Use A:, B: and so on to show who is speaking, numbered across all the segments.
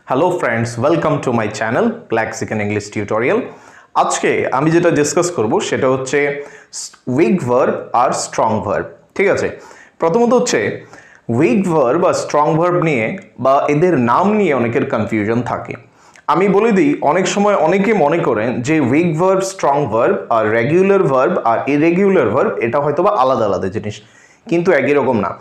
A: Hello friends, welcome to my channel classical English tutorial. আজকে আমি যেটা ডিসকাস করব সেটা হচ্ছে উইক ভার্ব আর স্ট্রং ভার্ব। ঠিক আছে, প্রথমত হচ্ছে উইক ভার্ব বা স্ট্রং ভার্ব নিয়ে বা এদের নাম নিয়ে অনেকের কনফিউশন থাকে। আমি বলে দিই, অনেক সময় অনেকে মনে করেন যে উইক ভার্ব, স্ট্রং ভার্ব আর রেগুলার ভার্ব আর ইরেগুলার ভার্ব এটা হয়তো বা আলাদা আলাদা জিনিস, কিন্তু একই রকম না।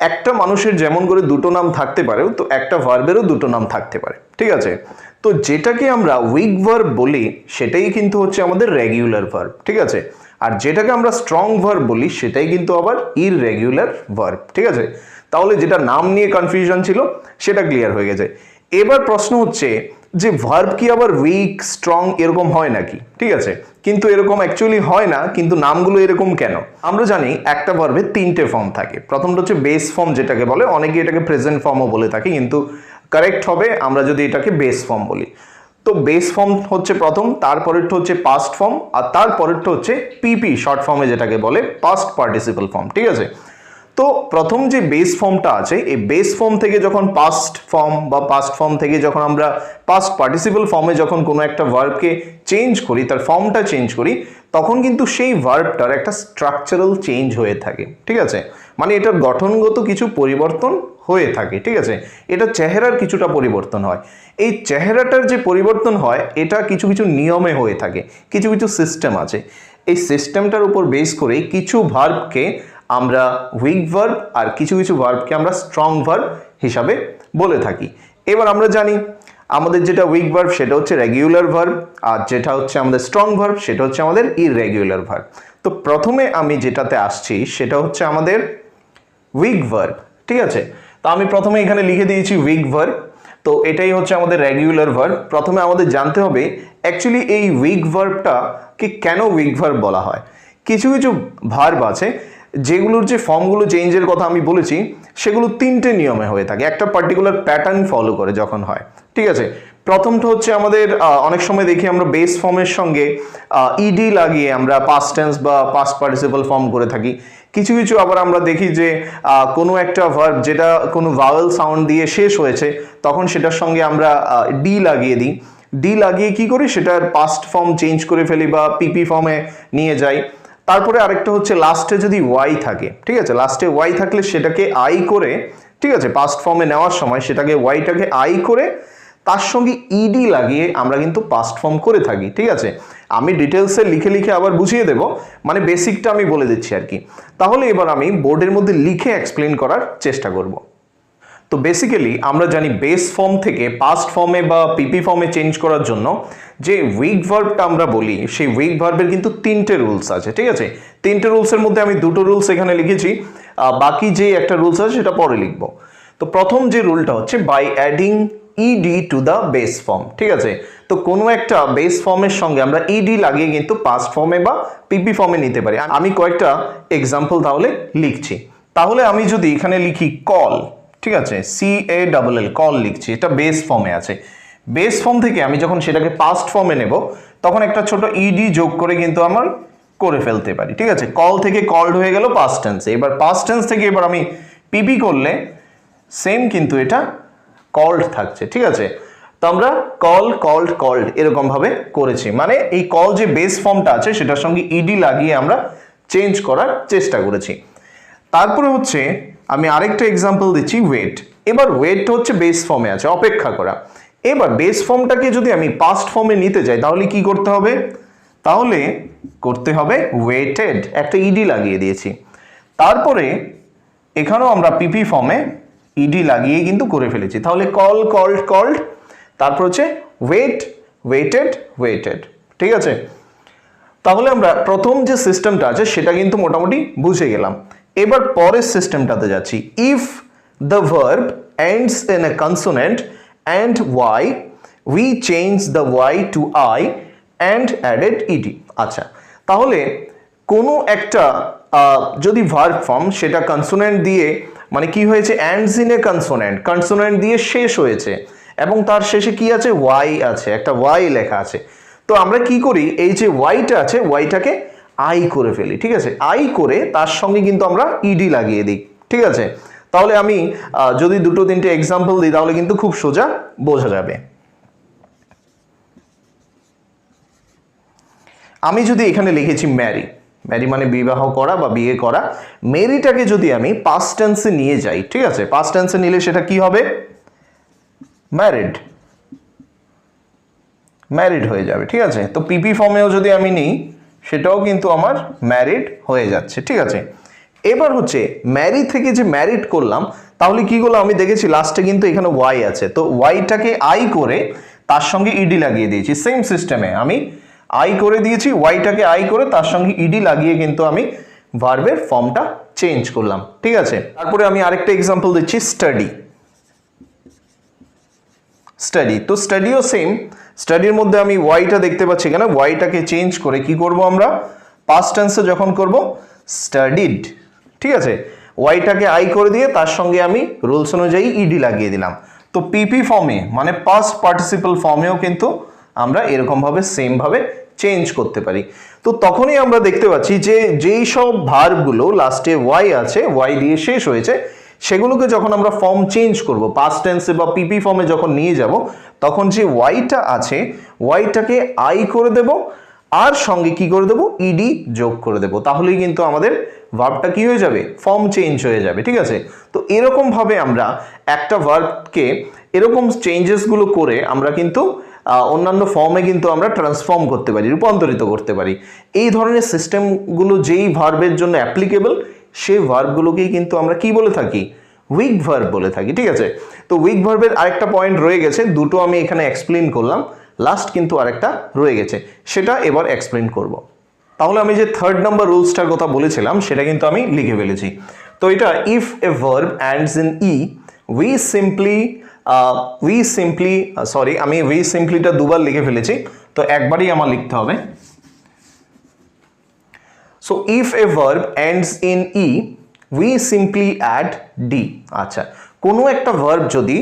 A: একটা মানুষের যেমন করে দুটো নাম থাকতে পারে, তো একটা ভার্বেরও দুটো নাম থাকতে পারে। ঠিক আছে, তো যেটাকে আমরা উইক ভার্ব বলি সেটাই কিন্তু হচ্ছে আমাদের রেগুলার ভার্ব। ঠিক আছে, আর যেটাকে আমরা স্ট্রং ভার্ব বলি সেটাই কিন্তু আবার ইররেগুলার ভার্ব। ঠিক আছে, তাহলে যেটা নাম নিয়ে কনফিউশন ছিল সেটা ক্লিয়ার হয়ে গেছে। এবার প্রশ্ন হচ্ছে যে ভার্ব কি আবার উইক, স্ট্রং এরকম হয় নাকি? ঠিক আছে, কিন্তু এরকম অ্যাকচুয়ালি হয় না, কিন্তু নামগুলো এরকম কেন? আমরা জানি একটা ভার্বের তিনটে ফর্ম থাকে। প্রথমটা হচ্ছে বেস ফর্ম, যেটাকে বলে, অনেকে এটাকে প্রেজেন্ট ফর্মও বলে থাকে, কিন্তু কারেক্ট হবে আমরা যদি এটাকে বেস ফর্ম বলি। তো বেস ফর্ম হচ্ছে প্রথম, তারপরেরটা হচ্ছে পাস্ট ফর্ম, আর তারপরেরটা হচ্ছে পিপি শর্ট ফর্মে যেটাকে বলে পাস্ট পার্টিসিপল ফর্ম। ঠিক আছে, তো প্রথম যে বেস ফর্মটা আছে, এই বেস ফর্ম থেকে যখন পাস্ট ফর্ম বা পাস্ট ফর্ম থেকে যখন আমরা পাস্ট পার্টিসিপল ফর্মে যখন কোনো একটা ভার্বকে চেঞ্জ করি, তার ফর্মটা চেঞ্জ করি, তখন কিন্তু সেই ভার্বটার একটা স্ট্রাকচারাল চেঞ্জ হয়ে থাকে। ঠিক আছে, মানে এটার গঠনগত কিছু পরিবর্তন হয়ে থাকে। ঠিক আছে, এটা চেহারার কিছুটা পরিবর্তন হয়। এই চেহারাটার যে পরিবর্তন হয় এটা কিছু কিছু নিয়মে হয়ে থাকে, কিছু কিছু সিস্টেম আছে। এই সিস্টেমটার উপর বেস করে কিছু ভার্বকে আমরা উইক ভার্ব আর কিছু কিছু ভার্বকে আমরা স্ট্রং ভার্ব হিসাবে বলে থাকি। এবার আমরা জানি আমাদের যেটা উইক ভার্ব সেটা হচ্ছে রেগুলার ভার্ব, আর যেটা হচ্ছে আমাদের স্ট্রং ভার্ব সেটা হচ্ছে আমাদের ইররেগুলার ভার্ব। তো প্রথমে আমি যেটাতে আসছি সেটা হচ্ছে আমাদের উইক ভার্ব। ঠিক আছে, তো আমি প্রথমে এখানে লিখে দিয়েছি উইক ভার্ব। তো এটাই হচ্ছে আমাদের রেগুলার ভার্ব। প্রথমে আমাদের জানতে হবে অ্যাকচুয়ালি এই উইক ভার্বটাকে কেন উইক ভার্ব বলা হয়। কিছু কিছু ভার্ব আছে যেগুলোর যে ফর্মগুলো চেঞ্জের কথা আমি বলেছি সেগুলো তিনটে নিয়মে হয়ে থাকে, একটা পার্টিকুলার প্যাটার্ন ফলো করে যখন হয়। ঠিক আছে, প্রথমটা হচ্ছে আমাদের অনেক সময় দেখি আমরা বেস ফর্মের সঙ্গে ইডি লাগিয়ে আমরা পাস্ট টেন্স বা পাস্ট পার্টিসিপল ফর্ম করে থাকি। কিছু কিছু আবার আমরা দেখি যে কোনো একটা ভার্ব যেটা কোনো ভাওয়েল সাউন্ড দিয়ে শেষ হয়েছে, তখন সেটার সঙ্গে আমরা ডি লাগিয়ে দিই। ডি লাগিয়ে কি করি, সেটার পাস্ট ফর্ম চেঞ্জ করে ফেলি বা পিপি ফর্মে নিয়ে যাই। তারপরে আরেকটা হচ্ছে লাস্টে যদি ওয়াই থাকে। ঠিক আছে, লাস্টে ওয়াই থাকলে সেটাকে আই করে, ঠিক আছে, পাস্ট ফর্মে নেওয়ার সময় সেটাকে ওয়াইটাকে আই করে তার সঙ্গে ইডি লাগিয়ে আমরা কিন্তু পাস্ট ফর্ম করে থাকি। ঠিক আছে, আমি ডিটেলসে লিখে লিখে আবার বুঝিয়ে দেব, মানে বেসিকটা আমি বলে দিচ্ছি আর কি। তাহলে এবার আমি বোর্ডের মধ্যে লিখে এক্সপ্লেন করার চেষ্টা করব। তো বেসিক্যালি আমরা জানি বেস ফর্ম থেকে পাস্ট ফর্মে বা পিপি ফর্মে চেঞ্জ করার জন্য যে উইক ভার্বটা আমরা বলি, সেই উইক ভার্বের কিন্তু তিনটে রুলস আছে। ঠিক আছে, তিনটে রুলসের মধ্যে আমি দুটো রুলস এখানে লিখেছি, বাকি যে একটা রুলস আছে সেটা পরে লিখবো। তো প্রথম যে রুলটা হচ্ছে by adding ED to the base form. ঠিক আছে, তো কোনো একটা বেস ফর্মের সঙ্গে আমরা ইডি লাগিয়ে কিন্তু পাস্ট ফর্মে বা পিপি ফর্মে নিতে পারি। আমি কয়েকটা এক্সাম্পল তাহলে লিখছি। তাহলে আমি যদি এখানে লিখি কল, ঠিক আছে, CALL, কল লিখছি, এটা বেস ফর্মে আছে। বেস ফর্ম থেকে আমি যখন সেটাকে পাস্ট ফর্মে নেব তখন একটা ছোট ইডি যোগ করে কিন্তু আমার করে ফেলতে পারি। ঠিক আছে, কল থেকে কল্ড হয়ে গেল পাস্ট টেন্সে। এবার পাস্ট টেন্স থেকে এবার আমি পিপি করলে সেম কিন্তু এটা কল্ড থাকছে। ঠিক আছে, তো আমরা কল, কল্ড, কল্ড এরকম ভাবে করেছি, মানে এই কল যে বেস ফর্মটা আছে সেটার সঙ্গে ইডি লাগিয়ে আমরা চেঞ্জ করার চেষ্টা করেছি। তারপরে হচ্ছে আমি আরেকটা এক্সাম্পল দিচ্ছি, ওয়েট। এবার ওয়েটটা হচ্ছে বেস ফর্মে আছে, অপেক্ষা করা। এবার বেস ফর্মটাকে যদি আমি পাস্ট ফর্মে নিতে যাই তাহলে কি করতে হবে, তাহলে করতে হবে ওয়েটেড, একটা ইডি লাগিয়ে দিয়েছি। তারপরে এখানেও আমরা পিপি ফর্মে ইডি লাগিয়ে কিন্তু করে ফেলেছি। তাহলে কল, কল্ড, কল্ড, তারপর হচ্ছে ওয়েট, ওয়েটেড, ওয়েটেড। ঠিক আছে, তাহলে আমরা প্রথম যে সিস্টেমটা আছে সেটা কিন্তু মোটামুটি বুঝে গেলাম। এবার পরের সিস্টেমটাতে যাচ্ছি। If the verb ends in a consonant and Y, we change the Y to I and added ED. আচ্ছা, তাহলে কোনো একটা যদি ভার্ব ফর্ম সেটা কনসোনেন্ট দিয়ে, মানে কি হয়েছে, ends in a consonant, consonant দিয়ে শেষ হয়েছে এবং তার শেষে কি আছে, ওয়াই আছে, একটা ওয়াই লেখা আছে। তো আমরা কি করি, এই যে ওয়াইটা আছে ওয়াইটাকে আই করে ফেলি। ঠিক আছে, আই করে তার সঙ্গে কিন্তু আমরা ইডি লাগিয়ে দিই। ঠিক আছে, তাহলে আমি যদি দুটো তিনটে এক্সাম্পল দিই তাহলে কিন্তু খুব সোজা বোঝা যাবে। আমি যদি এখানে লিখেছি ম্যারি, ম্যারি মানে বিবাহ করা বা বিয়ে করা, মেরিটাকে যদি আমি পাস্ট টেন্সে নিয়ে যাই, ঠিক আছে, পাস্ট টেন্সে নিলে সেটা কি হবে? ম্যারিড, ম্যারিড হয়ে যাবে, ঠিক আছে। তো পিপি ফর্মেও যদি আমি নিই সেটাও কিন্তু আমার ম্যারিড হয়ে যাচ্ছে, ঠিক আছে। এবার হচ্ছে ম্যারি থেকে যে ম্যারিড করলাম, তাহলে কি করলাম? আমি দেখেছি লাস্টে কিন্তু এখানে ওয়াই আছে, তো ওয়াইটাকে আই করে তার সঙ্গে ইডি লাগিয়ে দিয়েছি। সেম সিস্টেমে আমি আই করে দিয়েছি, ওয়াইটাকে আই করে তার সঙ্গে ইডি লাগিয়ে কিন্তু আমি ভার্বের ফর্মটা চেঞ্জ করলাম, ঠিক আছে। তারপরে আমি আরেকটা এক্সাম্পল দিচ্ছি, স্টাডি। স্টাডি, তো স্টাডিও সেম, স্টাডির মধ্যে আমি ওয়াইটা দেখতে পাচ্ছি এখানে, ওয়াইটাকে চেঞ্জ করে কি করব আমরা? পাস্ট টেন্সে যখন করব স্টাডিড, ঠিক আছে, ওয়াইটাকে আই করে দিয়ে তার সঙ্গে আমি রুলস অনুযায়ী ইডি লাগিয়ে দিলাম। তো পিপি ফর্মে মানে পাস্ট পার্টিসিপল ফর্মেও কিন্তু আমরা এরকমভাবে সেমভাবে চেঞ্জ করতে পারি। তো তখনই আমরা দেখতে পাচ্ছি যে যেই সব ভার্বগুলো লাস্টে ওয়াই আছে, ওয়াই দিয়ে শেষ হয়েছে, সেগুলোকে যখন আমরা ফর্ম চেঞ্জ করব, পাস্ট টেন্সে বা পিপি ফর্মে যখন নিয়ে যাব, তখন যে ওয়াইটা আছে ওয়াইটাকে আই করে দেব আর সঙ্গে কি করে দেব? ইডি যোগ করে দেব, তাহলেই কিন্তু আমাদের ভার্বটা কি হয়ে যাবে? ফর্ম চেঞ্জ হয়ে যাবে, ঠিক আছে। তো এরকম ভাবে আমরা একটা ভার্বকে এরকম চেঞ্জেসগুলো করে আমরা কিন্তু অন্যান্য ফর্মে কিন্তু আমরা ট্রান্সফর্ম করতে পারি, রূপান্তরিত করতে পারি। এই ধরনের সিস্টেমগুলো যেই ভার্বের জন্য অ্যাপ্লিকেবল, সেই ভার্বগুলোকেই কিন্তু আমরা কি বলে থাকি? উইক ভার্ব বলে থাকি, ঠিক আছে। তো উইক ভার্বের আরেকটা পয়েন্ট রয়ে গেছে, দুটো আমি এখানে এক্সপ্লেন করলাম, লাস্ট কিন্তু আরেকটা রয়ে গেছে, সেটা এবার এক্সপ্লেন করব। তাহলে আমি যে থার্ড নাম্বার রুলসটার কথা বলেছিলাম সেটা কিন্তু আমি লিখে ফেলেছি। তো এটা, if a verb ends in E we simply আমি উই সিম্পলিটা দুবার লিখে ফেলেছি, তো একবারই আমার লিখতে হবে। So if a verb ends in E we simply add D. আচ্ছা, কোনো একটা ভার্ব যদি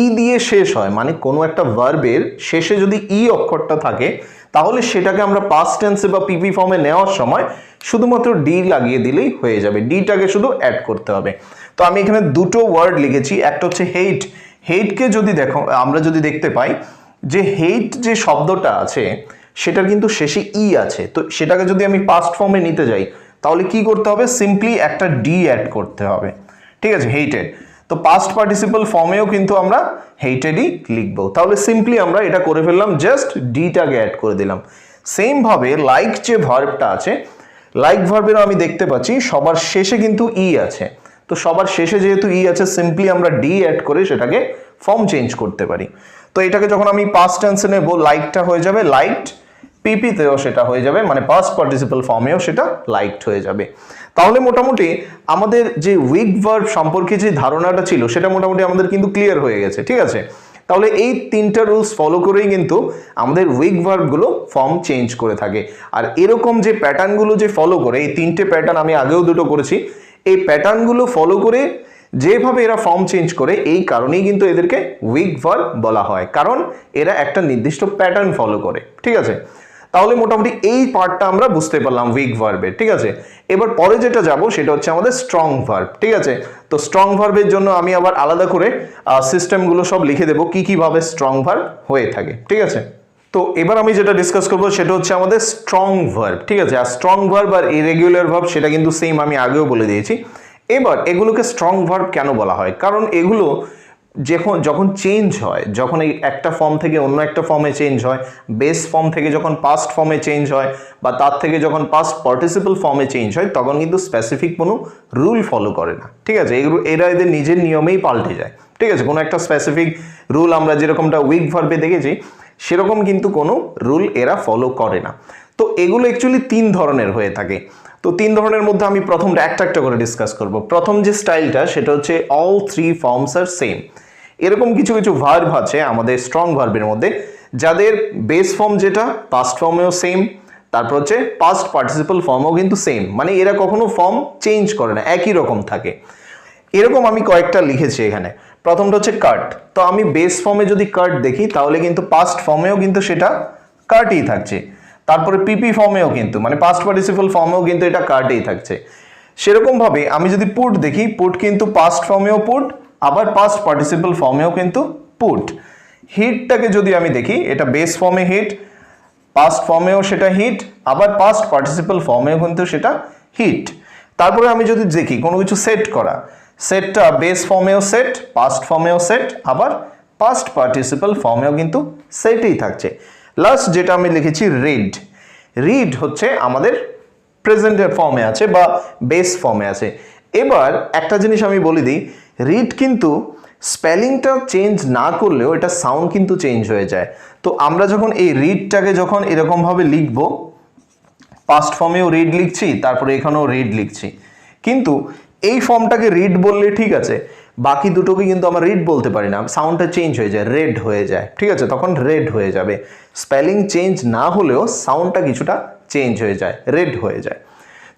A: ই দিয়ে শেষ হয়, মানে কোনো একটা ভার্বের শেষে যদি ই অক্ষরটা থাকে, তাহলে সেটাকে আমরা পাস্ট টেন্সে বা পিপি ফর্মে নেওয়ার সময় শুধুমাত্র ডি লাগিয়ে দিলেই হয়ে যাবে, ডিটাকে শুধু অ্যাড করতে হবে। তো আমি এখানে দুটো ওয়ার্ড লিখেছি, একটা হচ্ছে হেইট। হেইটকে যদি দেখো, আমরা যদি দেখতে পাই যে হেইট যে শব্দটা আছে সেটার কিন্তু শেষে ই আছে, তো সেটাকে যদি আমি পাস্ট ফর্মে নিতে যাই তাহলে কি করতে হবে? সিম্পলি একটা ডি অ্যাড করতে হবে, ঠিক আছে, হেইটেড। তো পাস্ট পার্টিসিপল ফর্মেও কিন্তু আমরা হেইটেডই লিখবো, তাহলে সিম্পলি আমরা এটা করে ফেললাম, জাস্ট ডিটাকে অ্যাড করে দিলাম। সেম ভাবে লাইক যে ভার্বটা আছে, লাইক ভার্বেরও আমি দেখতে পাচ্ছি সবার শেষে কিন্তু ই আছে, তো সবার শেষে যেহেতু ই আছে, সিম্পলি আমরা ডি অ্যাড করে সেটাকে ফর্ম চেঞ্জ করতে পারি। তো এটাকে যখন আমি পাস্ট টেন্সে নেব, লাইকটা হয়ে যাবে লাইকড, পিপিতেও সেটা হয়ে যাবে, মানে পাস্ট পার্টিসিপল ফর্মেও সেটা লাইকড হয়ে যাবে। তাহলে মোটামুটি আমাদের যে উইক ভার্ব সম্পর্কে যে ধারণাটা ছিল সেটা মোটামুটি আমাদের কিন্তু ক্লিয়ার হয়ে গেছে, ঠিক আছে। তাহলে এই তিনটা রুলস ফলো করেই কিন্তু আমাদের উইক ভার্বগুলো ফর্ম চেঞ্জ করে থাকে। আর এরকম যে প্যাটার্নগুলো যে ফলো করে, এই তিনটে প্যাটার্ন আমি আগেও দুটো করেছি, এই প্যাটার্নগুলো ফলো করে যেভাবে এরা ফর্ম চেঞ্জ করে, এই কারণেই কিন্তু এদেরকে উইক ভার্ব বলা হয়, কারণ এরা একটা নির্দিষ্ট প্যাটার্ন ফলো করে, ঠিক আছে। তাহলে মোটামুটি এই পার্টটা আমরা বুঝতে পারলাম উইক ভার্বের, ঠিক আছে। এবার পরে যেটা যাব সেটা হচ্ছে আমাদের স্ট্রং ভার্ব, ঠিক আছে। তো স্ট্রং ভার্বের জন্য আমি আবার আলাদা করে সিস্টেমগুলো সব লিখে দেবো, কি কিভাবে স্ট্রং ভার্ব হয়ে থাকে, ঠিক আছে। তো এবার আমি যেটা ডিসকাস করবো সেটা হচ্ছে আমাদের স্ট্রং ভার্ব, ঠিক আছে। আর স্ট্রং ভার্ব আর ইরেগুলার ভার্ব সেটা কিন্তু সেম, আমি আগেও বলে দিয়েছি। এবার এগুলোকে স্ট্রং ভার্ব কেন বলা হয়? কারণ এগুলো যখন চেঞ্জ হয়, যখন এই একটা ফর্ম থেকে অন্য একটা ফর্মে চেঞ্জ হয়, বেস ফর্ম থেকে যখন পাস্ট ফর্মে চেঞ্জ হয়, বা তার থেকে যখন পাস্ট পার্টিসিপল ফর্মে চেঞ্জ হয়, তখন কিন্তু স্পেসিফিক কোনো রুল ফলো করে না, ঠিক আছে। এরা এদের নিজের নিয়মেই পাল্টে যায়, ঠিক আছে। কোনো একটা স্পেসিফিক রুল আমরা যেরকমটা উইক ভার্বে দেখেছি, সেরকম কিন্তু কোনো রুল এরা ফলো করে না। তো এগুলো অ্যাকচুয়ালি তিন ধরনের হয়ে থাকে। তো তিন ধরনের মধ্যে আমি প্রথমটা একটা করে ডিসকাস করব। প্রথম যে স্টাইলটা সেটা হচ্ছে অল থ্রি ফর্মস আর সেম। এরকম কিছু কিছু ভার্ব আছে আমাদের স্ট্রং ভার্বের মধ্যে, যাদের বেস ফর্ম যেটা পাস্ট ফর্মেও সেম, তারপর হচ্ছে পাস্ট পার্টিসিপল ফর্মও কিন্তু সেম, মানে এরা কখনো ফর্ম চেঞ্জ করে না, একই রকম থাকে। এরকম আমি কয়েকটা লিখেছি এখানে। প্রথমটা হচ্ছে কাট। তো আমি বেস ফর্মে যদি কাট দেখি তাহলে কিন্তু পাস্ট ফর্মেও কিন্তু সেটা কাটই থাকছে। তারপরে পিপি ফর্মেও কিন্তু, মানে পাস্ট পার্টিসিপল ফর্মেও কিন্তু এটা কাটই থাকছে। সেরকম ভাবে আমি যদি পুট দেখি, পুট কিন্তু পাস্ট ফর্মেও পুট, আবার পাস্ট পার্টিসিপল ফর্মেও কিন্তু পুট। হিটটাকে যদি আমি দেখি, এটা বেস ফর্মে হিট, পাস্ট ফর্মেও সেটা হিট, আবার পাস্ট পার্টিসিপল ফর্মেও কিন্তু সেটা হিট। তারপরে আমি যদি দেখি কোনো কিছু সেট করা, সেটটা বেস ফর্মেও সেট, পাস্ট ফর্মেও সেট, আবার পাস্ট পার্টিসিপল ফর্মেও কিন্তু সেটই থাকছে। লাস্ট যেটা আমি লিখেছি রিড, রিড হচ্ছে আমাদের প্রেজেন্টের ফর্মে আছে বা বেস ফর্মে আছে। এবার একটা জিনিস আমি বলে দিই, রিড কিন্তু স্পেলিংটা চেঞ্জ না করলেও এটা সাউন্ড কিন্তু চেঞ্জ হয়ে যায়। তো আমরা যখন এই রিডটাকে যখন এরকমভাবে লিখব, পাস্ট ফর্মেও রিড লিখছি, তারপরে এখানেও রিড লিখছি, কিন্তু এই ফর্মটাকে রিড বললে ঠিক আছে, বাকি দুটোকে কিন্তু আমরা রিড বলতে পারি না, সাউন্ডটা চেঞ্জ হয়ে যায়, রেড হয়ে যায়, ঠিক আছে, তখন রেড হয়ে যাবে। স্পেলিং চেঞ্জ না হলেও সাউন্ডটা কিছুটা চেঞ্জ হয়ে যায়, রেড হয়ে যায়।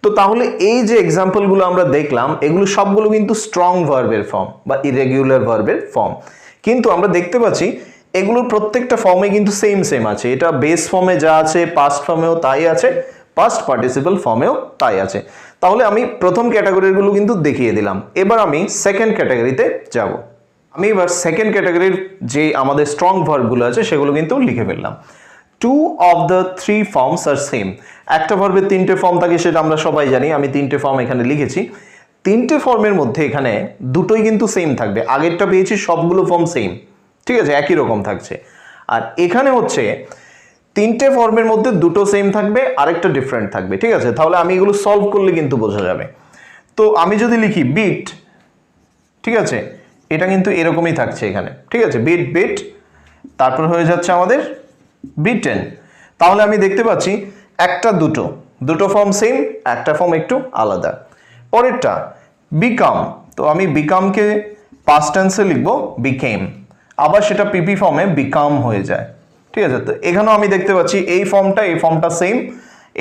A: তো তাহলে এই যে এক্সাম্পলগুলো আমরা দেখলাম, এগুলো সবগুলো কিন্তু স্ট্রং ভার্বের ফর্ম বা ইরেগুলার ভার্বের ফর্ম। কিন্তু আমরা দেখতে পাচ্ছি এগুলোর প্রত্যেকটা ফর্মে কিন্তু সেম আছে। এটা বেস ফর্মে যা আছে পাস্ট ফর্মেও তাই আছে, পাস্ট পার্টিসিপল ফর্মেও তাই আছে। তাহলে আমি প্রথম ক্যাটাগরিগুলো কিন্তু দেখিয়ে দিলাম। এবার আমি সেকেন্ড ক্যাটাগরিতে যাব। আমি এবার সেকেন্ড ক্যাটাগরির যে আমাদের স্ট্রং ভার্বগুলো আছে সেগুলো কিন্তু লিখে ফেললাম। 2 of the 3 forms are same. একটা ভার্বের 3টে ফর্ম থাকে সেটা আমরা সবাই জানি, আমি 3টে ফর্ম এখানে লিখেছি। 3টে ফর্মের মধ্যে এখানে দুটোই কিন্তু সেম থাকবে, আগেরটা পেয়েছি সবগুলো ফর্ম সেম, ঠিক আছে, একই রকম থাকছে। আর এখানে হচ্ছে 3টে ফর্মের মধ্যে দুটো সেম থাকবে, আরেকটা ডিফারেন্ট থাকবে, ঠিক আছে। তাহলে আমি এগুলো সলভ করলে কিন্তু বোঝা যাবে। তো আমি যদি লিখি বিট, ঠিক আছে, এটা কিন্তু এরকমই থাকছে এখানে, ঠিক আছে, বিট বিট, তারপর হয়ে যাচ্ছে আমাদের বিটেন। তাহলে আমি দেখতে পাচ্ছি একটা দুটো ফর্ম সেম, একটা ফর্ম একটু আলাদা। পরেরটা বিকাম, তো আমি বিকামকে পাস্ট টেন্সে লিখবো বিকেম, আবার সেটা পিপি ফর্মে বিকাম হয়ে যায়, ঠিক আছে। তো এখানেও আমি দেখতে পাচ্ছি এই ফর্মটা সেম,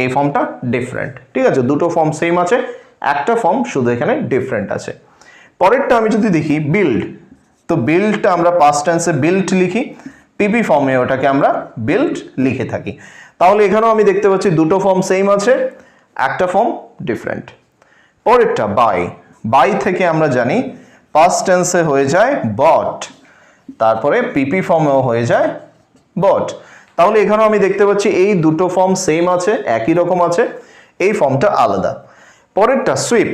A: এই ফর্মটা ডিফারেন্ট, ঠিক আছে, দুটো ফর্ম সেম আছে, একটা ফর্ম শুধু এখানে ডিফারেন্ট আছে। পরেরটা আমি যদি দেখি বিল্ড, তো বিল্ডটা আমরা পাস্ট টেন্সে বিল্ড লিখি, পিপি ফর্মে ওটাকে আমরা বিল্ড লিখে থাকি। তাহলে এখানেও আমি দেখতে পাচ্ছি দুটো ফর্ম সেম আছে, একটা ফর্ম ডিফারেন্ট। পরেরটা বাই, বাই থেকে আমরা জানি পাস্ট টেন্সে হয়ে যায় বট, তারপরে পিপি ফর্মেও হয়ে যায় বট। তাহলে এখানেও আমি দেখতে পাচ্ছি এই দুটো ফর্ম সেম আছে, একই রকম আছে, এই ফর্মটা আলাদা। পরেরটা সুইপ,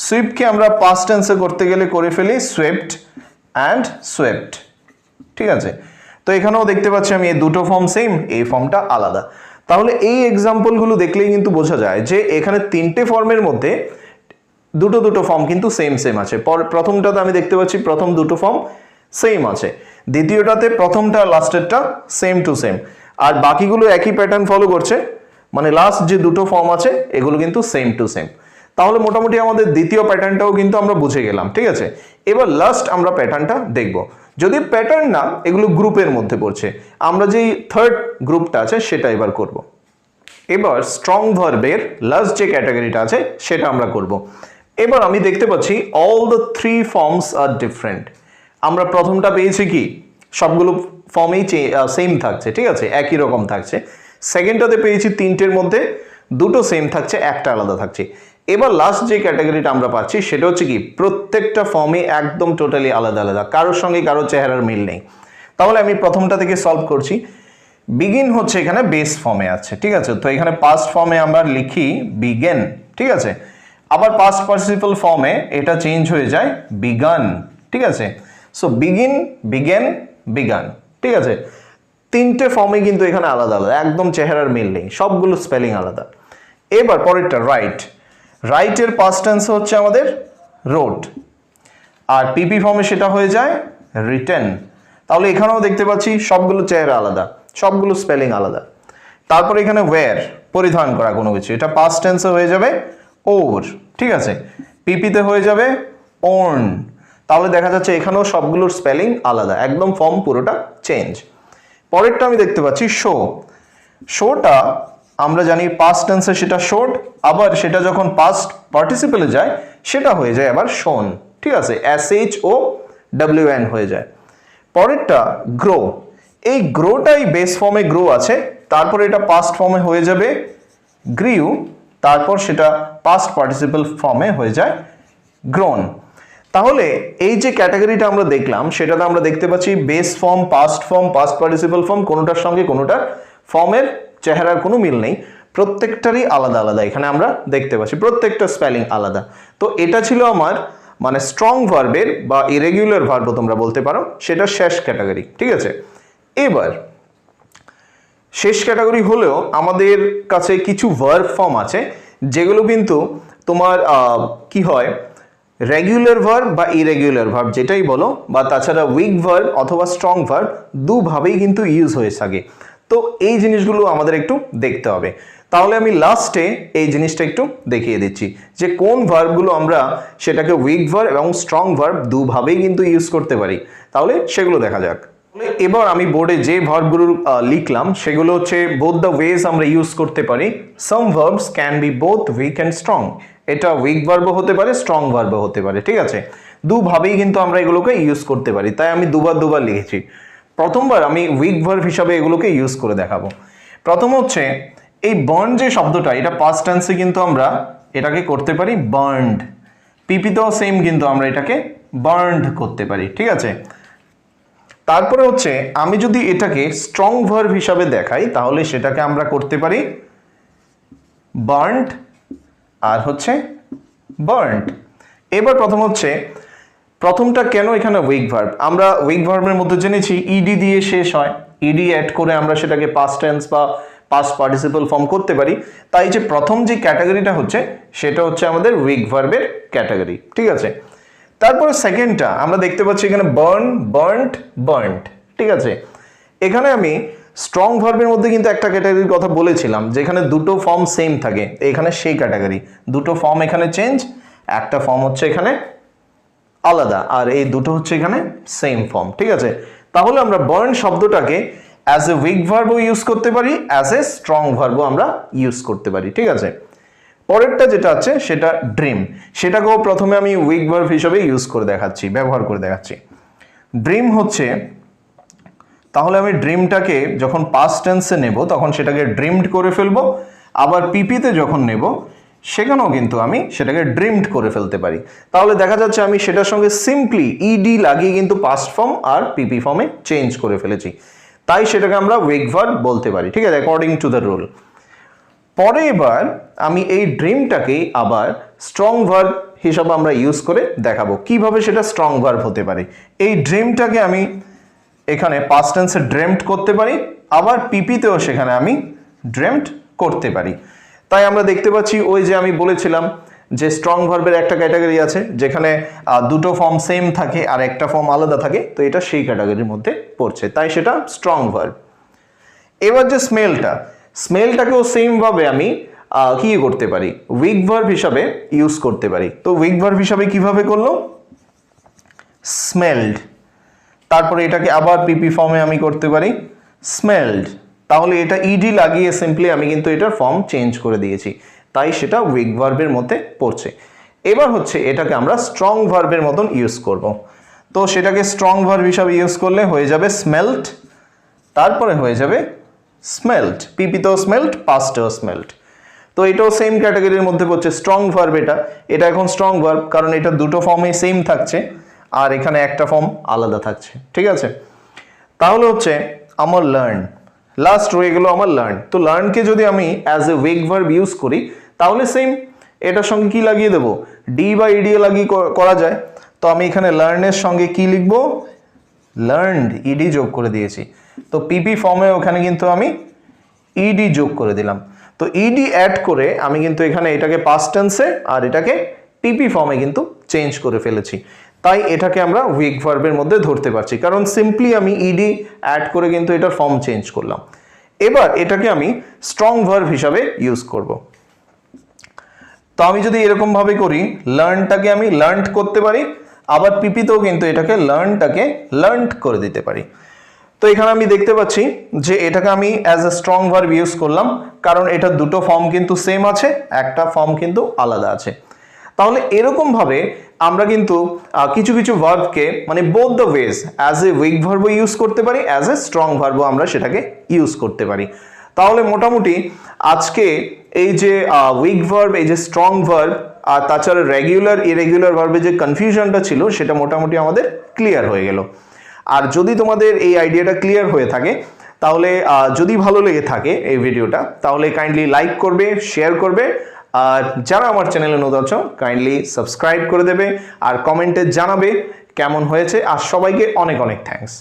A: সুইপকে আমরা পাস্ট টেন্সে করতে গেলে করে ফেলি সুইপড অ্যান্ড সুইপড, ঠিক আছে। তো এখানেও দেখতে পাচ্ছি আমি এই দুটো ফর্ম সেম, এই ফর্মটা আলাদা। তাহলে এই এক্সাম্পলগুলো দেখলেই কিন্তু বোঝা যায় যে এখানে 3টে ফর্মের মধ্যে দুটো ফর্ম কিন্তু সেম আছে। প্রথমটাতে আমি দেখতে পাচ্ছি প্রথম দুটো ফর্ম সেম আছে, দ্বিতীয়টাতে প্রথমটা লাস্টেরটা সেম টু সেম, আর বাকিগুলো একই প্যাটার্ন ফলো করছে, মানে লাস্ট যে দুটো ফর্ম আছে এগুলো কিন্তু সেম টু সেম। তাহলে মোটামুটি আমাদের দ্বিতীয় প্যাটার্নটাও কিন্তু আমরা বুঝে গেলাম, ঠিক আছে। এবার লাস্ট আমরা প্যাটার্নটা দেখব, যদি প্যাটার্ন না, এগুলো গ্রুপের মধ্যে পড়ছে, আমরা যেই থার্ড গ্রুপটা আছে সেটা এবার করব। এবার স্ট্রং ভার্বের লাস্ট যে ক্যাটাগরিটা আছে সেটা আমরা করব। এবার আমি দেখতে পাচ্ছি অল দ্য 3 ফর্মস আর ডিফারেন্ট। আমরা প্রথমটা পেয়েছি কি সবগুলো ফর্মেই সেম থাকছে, ঠিক আছে, একই রকম থাকছে। সেকেন্ডটাতে পেয়েছি 3টের মধ্যে দুটো সেম থাকছে, একটা আলাদা থাকছে। এবার লাস্ট যে ক্যাটাগরিটা আমরা পাচ্ছি সেটা হচ্ছে কি প্রত্যেকটা ফর্মে একদম টোটালি আলাদা, কারোর সঙ্গে কারো চেহারার মিল নেই। তাহলে আমি প্রথমটা থেকে সলভ করছি। বিগিন হচ্ছে এখানে বেস ফর্মে আছে, ঠিক আছে, তো এখানে পাস্ট ফর্মে আমরা লিখি বিগেন, ঠিক আছে, আবার পাস্ট পার্টিসিপল ফর্মে এটা চেঞ্জ হয়ে যায় বিগান, ঠিক আছে। সো বিগিন, বিগেন, বিগান, ঠিক আছে, 3টে ফর্মে কিন্তু এখানে আলাদা, একদম চেহারার মিল নেই, সবগুলো স্পেলিং আলাদা। এবার পরেরটা রাইট, রাইটের পাস্ট টেন্স হচ্ছে আমাদের রোড, আর পিপি ফর্মে সেটা হয়ে যায় রিটেন। তাহলে এখানেও দেখতে পাচ্ছি সবগুলো চেহারা আলাদা, সবগুলো স্পেলিং আলাদা। তারপর এখানে ওয়্যার, পরিধান করা কোনো কিছু, এটা পাস্ট টেন্সে হয়ে যাবে ওর, ঠিক আছে, পিপিতে হয়ে যাবে ওন। তাহলে দেখা যাচ্ছে এখানেও সবগুলোর স্পেলিং আলাদা, একদম ফর্ম পুরোটা চেঞ্জ। পরেরটা আমি দেখতে পাচ্ছি শো, শোটা আমরা জানি পাস্ট টেন্সে সেটা শোড, আবার সেটা যখন পাস্ট পার্টিসিপেলে যায় সেটা হয়ে যায় আবার শোন, ঠিক আছে, SHOWN হয়ে যায়। পরেরটা গ্রো, এই গ্রোটাই বেস ফর্মে গ্রো আছে, তারপরে এটা পাস্ট ফর্মে হয়ে যাবে গ্রিউ, তারপর সেটা পাস্ট পার্টিসিপল ফর্মে হয়ে যায় গ্রোন। তাহলে এই যে ক্যাটাগরিটা আমরা দেখলাম সেটাতে আমরা দেখতে পাচ্ছি base form, past participle form, কোনোটার সঙ্গে কোনোটার ফর্মের চেহারার কোনো মিল নেই, প্রত্যেকটারই আলাদা আলাদা এখানে আমরা দেখতে পাচ্ছি, প্রত্যেকটা স্পেলিং আলাদা। তো এটা ছিল আমার মানে স্ট্রং ভার্বের বা ইরেগুলার ভার্বও তোমরা বলতে পারো, সেটা শেষ ক্যাটাগরি। ঠিক আছে, এবার শেষ ক্যাটাগরি হলেও আমাদের কাছে কিছু ভার্ব ফর্ম আছে যেগুলো কিন্তু তোমার কি হয়, রেগুলার ভার্ব বা ইরেগুলার ভার্ব যেটাই বলো, বা তাছাড়া উইক ভার্ব অথবা স্ট্রং ভার্ব দুভাবেই কিন্তু ইউজ হয়ে থাকে। তো এই জিনিসগুলো আমাদের একটু দেখতে হবে। তাহলে আমি লাস্টে এই জিনিসটা একটু দেখিয়ে দিচ্ছি যে কোন ভার্বগুলো আমরা সেটাকে উইক ভার্ব এবং স্ট্রং ভার্ব দুভাবেই কিন্তু ইউজ করতে পারি। তাহলে সেগুলো দেখা যাক। এবার আমি বোর্ডে যে ভার্বগুলো লিখলাম সেগুলো হচ্ছে বোথ দ্য ওয়েজ আমরা ইউজ করতে পারি। Some verbs can be both weak and strong, এটা উইক ভার্বও হতে পারে, স্ট্রং ভার্বও হতে পারে। ঠিক আছে, দুভাবেই কিন্তু আমরা এগুলোকে ইউজ করতে পারি, তাই আমি দুবার লিখেছি। প্রথমবার আমি উইক ভার্ব হিসাবে এগুলোকে ইউজ করে দেখাবো। প্রথম হচ্ছে এই বার্ন যে শব্দটা, এটা পাস্ট টেন্সে কিন্তু আমরা এটাকে করতে পারি বার্নড, পিপিতেও সেম কিন্তু আমরা এটাকে বার্নড করতে পারি। ঠিক আছে, তারপরে হচ্ছে আমি যদি এটাকে স্ট্রং ভার্ব হিসাবে দেখাই তাহলে সেটাকে আমরা করতে পারি বার্নড আর হচ্ছে বার্নড। এবার প্রথম হচ্ছে প্রথমটা কেন এখানে উইক ভার্ব, আমরা উইক ভার্বের মধ্যে জেনেছি ইডি দিয়ে শেষ হয়, ইডি অ্যাড করে আমরা সেটাকে পাস্ট টেন্স বা পাস্ট পার্টিসিপল ফর্ম করতে পারি। তাই যে প্রথম যে ক্যাটাগরিটা হচ্ছে সেটা হচ্ছে আমাদের উইক ভার্বের ক্যাটাগরি। ঠিক আছে, তারপরে সেকেন্ডটা আমরা দেখতে পাচ্ছি এখানে বার্ন, বার্নড, বার্নড। ঠিক আছে, এখানে আমি স্ট্রং ভার্বের মধ্যে কিন্তু একটা ক্যাটাগরির কথা বলেছিলাম যেখানে দুটো ফর্ম সেম থাকে, এখানে সেই ক্যাটাগরি, দুটো ফর্ম এখানে চেঞ্জ, একটা ফর্ম হচ্ছে এখানে আলাদা, আর এই দুটো হচ্ছে এখানে সেম ফর্ম। ঠিক আছে, তাহলে আমরা বার্ন শব্দটাকে অ্যাজ এ উইক ভার্বও ইউজ করতে পারি, অ্যাজ এ স্ট্রং ভার্বও আমরা ইউজ করতে পারি। ঠিক আছে, পরেরটা যেটা আছে সেটা ড্রিম, সেটাকেও প্রথমে আমি উইক ভার্ব হিসেবে ইউজ করে দেখাচ্ছি, ব্যবহার করে দেখাচ্ছি। ড্রিম হচ্ছে, তাহলে আমি ড্রিমটাকে যখন পাস্ট টেন্সে নেব তখন সেটাকে ড্রিমড করে ফেলবো, আবার পিপিতে যখন নেব সেখানেও কিন্তু আমি সেটাকে ড্রিমড করে ফেলতে পারি। তাহলে দেখা যাচ্ছে আমি সেটার সঙ্গে সিম্পলি ইডি লাগিয়ে কিন্তু পাস্ট ফর্ম আর পিপি ফর্মে চেঞ্জ করে ফেলেছি, তাই সেটাকে আমরা উইক ভার্ব বলতে পারি। ঠিক আছে, অ্যাকর্ডিং টু দ্য রুল। পরে এবার আমি এই ড্রিমটাকে আবার স্ট্রং ভার্ব হিসাবে আমরা ইউজ করে দেখাবো কিভাবে সেটা স্ট্রং ভার্ব হতে পারে। এই ড্রিমটাকে আমি এখানে পাস্ট টেন্সে ড্রিমড করতে পারি, আবার পিপিতেও সেখানে আমি ড্রিমড করতে পারি। তাই আমরা দেখতে পাচ্ছি ওই যে আমি বলেছিলাম যে স্ট্রং ভার্বের একটা ক্যাটাগরি আছে যেখানে দুটো ফর্ম সেম থাকে আর একটা ফর্ম আলাদা থাকে, তো এটা সেই ক্যাটাগরির মধ্যে পড়ছে, তাই সেটা স্ট্রং ভার্ব। এবার যে স্মেলটাকেও সেম ভাবে আমি কি করতে পারি, উইক ভার্ব হিসাবে ইউজ করতে পারি। তো উইক ভার্ব হিসাবে কিভাবে করলো, স্মেলড, তারপরে এটাকে আবার পিপি ফর্মে আমি করতে পারি স্মেলড, তাহলে এটা ইডি লাগিয়ে সিম্পলি আমি কিন্তু এটার ফর্ম চেঞ্জ করে দিয়েছি, তাই সেটা উইক ভার্বের মধ্যে পড়ছে। এবার হচ্ছে এটাকে আমরা স্ট্রং ভার্বের মতন ইউজ করব। তো সেটাকে স্ট্রং ভার্ব হিসাবে ইউজ করলে হয়ে যাবে স্মেলড, তারপরে হয়ে যাবে স্মেলড, পিপিতেও স্মেলড, পাস্টেও স্মেলড। তো এটাও সেম ক্যাটাগরির মধ্যে পড়ছে স্ট্রং ভার্ব। এটা এখন স্ট্রং ভার্ব কারণ এটা দুটো ফর্মে সেম থাকছে আর এখানে একটা ফর্ম আলাদা থাকছে। ঠিক আছে, তাহলে হচ্ছে আমার লার্ন, লাস্ট রয়ে গেল আমার লার্ন। তো লার্নকে যদি আমি as a week verb use করি তাহলে সেম এটার সঙ্গে কি লাগিয়ে দেবো, ডি বা ইডি লাগিয়ে করা যায়। তো আমি এখানে লার্নের সঙ্গে কি লিখবো, লার্নড, ইডি যোগ করে দিয়েছি। তো পিপি ফর্মে ওখানে কিন্তু আমি ইডি যোগ করে দিলাম। তো ইডি অ্যাড করে আমি কিন্তু এখানে এটাকে পাস্ট টেন্সে আর এটাকে পিপি ফর্মে কিন্তু চেঞ্জ করে ফেলেছি, তাই এটাকে আমরা উইক ভার্বের মধ্যে ধরতে পারছি কারণ সিম্পলি আমি ইডি অ্যাড করে কিন্তু এটার ফর্ম চেঞ্জ করলাম। এবার এটাকে আমি স্ট্রং ভার্ব হিসাবে ইউজ করব। তো আমি যদি এরকম ভাবে করি, লার্নটাকে আমি লার্নড করতে পারি, আবার পিপিতেও কিন্তু এটাকে লার্নটাকে লার্নড করে দিতে পারি। তো এখানে আমি দেখতে পাচ্ছি যে এটাকে আমি as a strong verb use করলাম কারণ এটা দুটো ফর্ম কিন্তু সেম আছে, একটা ফর্ম কিন্তু আলাদা আছে। তাহলে এরকম ভাবে আমরা কিন্তু কিছু কিছু ভার্বকে মানে both the ways as a weak ভার্বও ইউজ করতে পারি, অ্যাজ এ স্ট্রং ভার্বও আমরা সেটাকে ইউজ করতে পারি। তাহলে মোটামুটি আজকে এই যে উইক ভার্ব, এই যে স্ট্রং ভার্ব, আর তাছাড়া রেগুলার ইরেগুলার ভার্বে যে কনফিউশনটা ছিল সেটা মোটামুটি আমাদের ক্লিয়ার হয়ে গেল। আর যদি তোমাদের এই আইডিয়াটা ক্লিয়ার হয়ে থাকে তাহলে যদি ভালো লেগে থাকে এই ভিডিওটা তাহলে কাইন্ডলি লাইক করবে, শেয়ার করবে, আর যারা আমার চ্যানেলে নতুন আছো কাইন্ডলি সাবস্ক্রাইব করে দেবে আর কমেন্টে জানাবে কেমন হয়েছে। আর সবাইকে অনেক অনেক থ্যাঙ্কস।